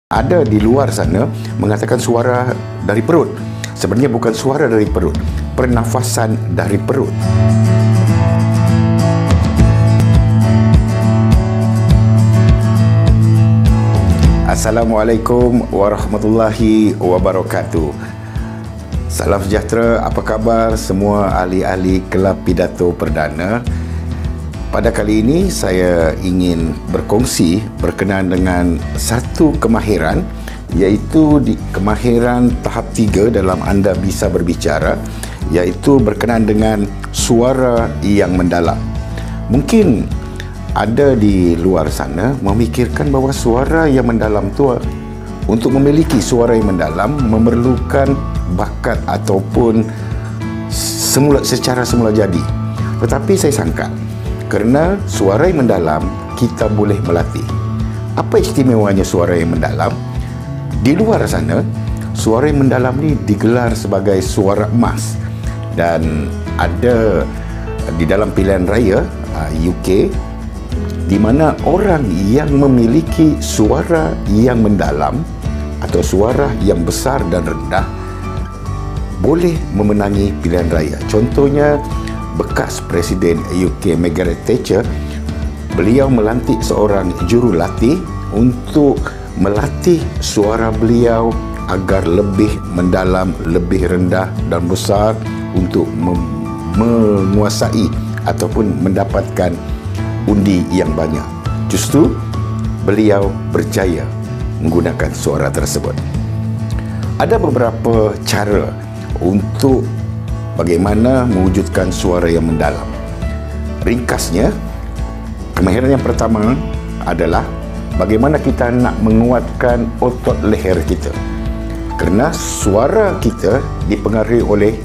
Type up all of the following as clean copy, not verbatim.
Ada di luar sana mengatakan suara dari perut. Sebenarnya bukan suara dari perut, pernafasan dari perut. Assalamualaikum warahmatullahi wabarakatuh. Salam sejahtera, apa khabar semua ahli-ahli kelab pidato perdana? Pada kali ini saya ingin berkongsi berkenaan dengan satu kemahiran, iaitu kemahiran tahap 3 dalam anda bisa berbicara, iaitu berkenaan dengan suara yang mendalam. Mungkin ada di luar sana memikirkan bahawa suara yang mendalam itu, untuk memiliki suara yang mendalam memerlukan bakat ataupun secara semula jadi. Tetapi saya sangka kerana suara yang mendalam kita boleh melatih. Apa istimewanya suara yang mendalam? Di luar sana, suara yang mendalam ni digelar sebagai suara emas, dan ada di dalam pilihan raya UK di mana orang yang memiliki suara yang mendalam atau suara yang besar dan rendah boleh memenangi pilihan raya. Contohnya bekas Presiden UK Margaret Thatcher, beliau melantik seorang jurulatih untuk melatih suara beliau agar lebih mendalam, lebih rendah dan besar untuk menguasai ataupun mendapatkan undi yang banyak. Justru beliau berjaya menggunakan suara tersebut. Ada beberapa cara untuk bagaimana mewujudkan suara yang mendalam. Ringkasnya, kemahiran yang pertama adalah bagaimana kita nak menguatkan otot leher kita. Kerana suara kita dipengaruhi oleh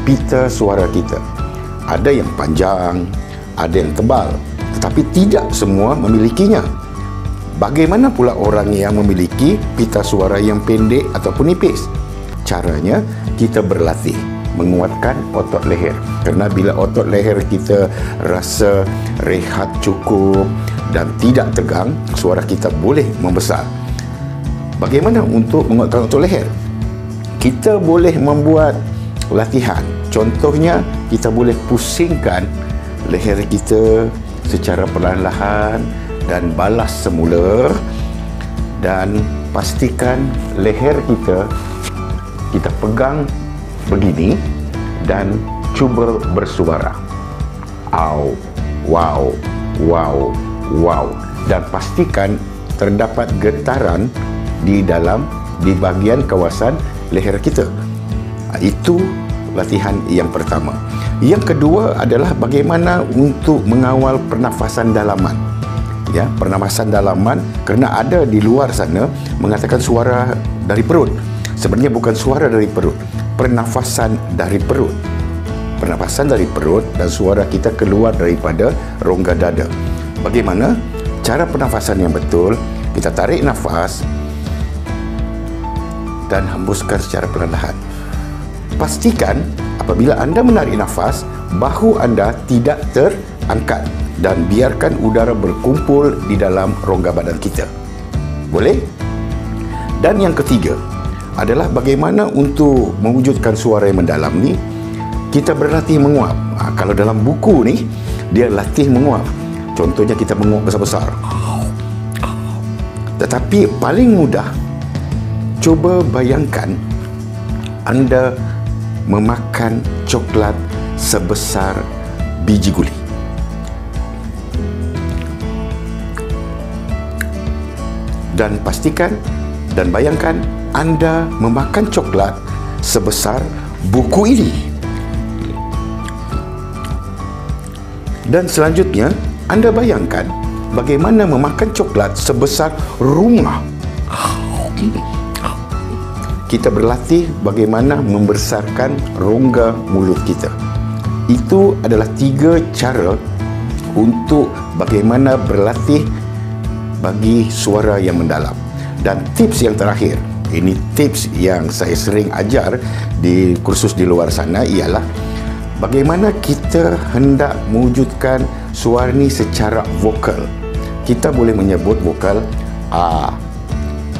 pita suara kita. Ada yang panjang, ada yang tebal, tetapi tidak semua memilikinya. Bagaimana pula orang yang memiliki pita suara yang pendek ataupun nipis? Caranya, kita berlatih menguatkan otot leher. Kerana bila otot leher kita rasa rehat cukup dan tidak tegang, suara kita boleh membesar. Bagaimana untuk menguatkan otot leher? Kita boleh membuat latihan. Contohnya, kita boleh pusingkan leher kita secara perlahan-lahan dan balas semula, dan pastikan leher kita pegang begini dan cuba bersuara. Au, wow, wow, wow, dan pastikan terdapat getaran di bahagian kawasan leher kita. Itu latihan yang pertama. Yang kedua adalah bagaimana untuk mengawal pernafasan dalaman. Ya, pernafasan dalaman, kerana ada di luar sana mengatakan suara dari perut. Sebenarnya bukan suara dari perut, pernafasan dari perut. Pernafasan dari perut dan suara kita keluar daripada rongga dada. Bagaimana cara pernafasan yang betul? Kita tarik nafas dan hembuskan secara perlahan. Pastikan apabila anda menarik nafas, bahu anda tidak terangkat dan biarkan udara berkumpul di dalam rongga badan kita. Boleh? Dan yang ketiga adalah bagaimana untuk mewujudkan suara yang mendalam ni, kita berlatih menguap. Kalau dalam buku ni, dia latih menguap. Contohnya kita menguap besar-besar. Tetapi paling mudah, cuba bayangkan anda memakan coklat sebesar biji guli. Dan pastikan dan bayangkan anda memakan coklat sebesar buku ini. Dan selanjutnya, anda bayangkan bagaimana memakan coklat sebesar rumah. Kita berlatih bagaimana membesarkan rongga mulut kita. Itu adalah 3 cara untuk bagaimana berlatih bagi suara yang mendalam. Dan tips yang terakhir, ini tips yang saya sering ajar di kursus di luar sana, ialah bagaimana kita hendak mewujudkan suara ni secara vokal. Kita boleh menyebut vokal A,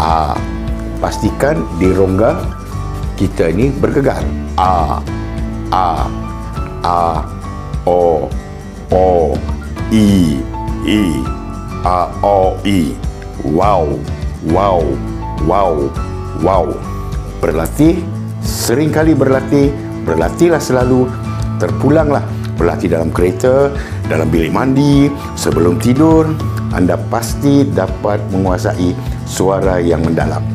A. Pastikan di rongga kita ini bergegar. A, O, I, A, O, I. Wow, wow, wow, wow. Berlatih, seringkali berlatih, berlatihlah selalu, terpulanglah. Berlatih dalam kereta, dalam bilik mandi, sebelum tidur, anda pasti dapat menguasai suara yang mendalam.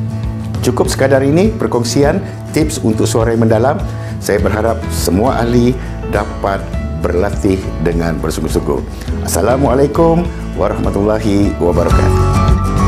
Cukup sekadar ini perkongsian tips untuk suara yang mendalam. Saya berharap semua ahli dapat berlatih dengan bersungguh-sungguh. Assalamualaikum warahmatullahi wabarakatuh.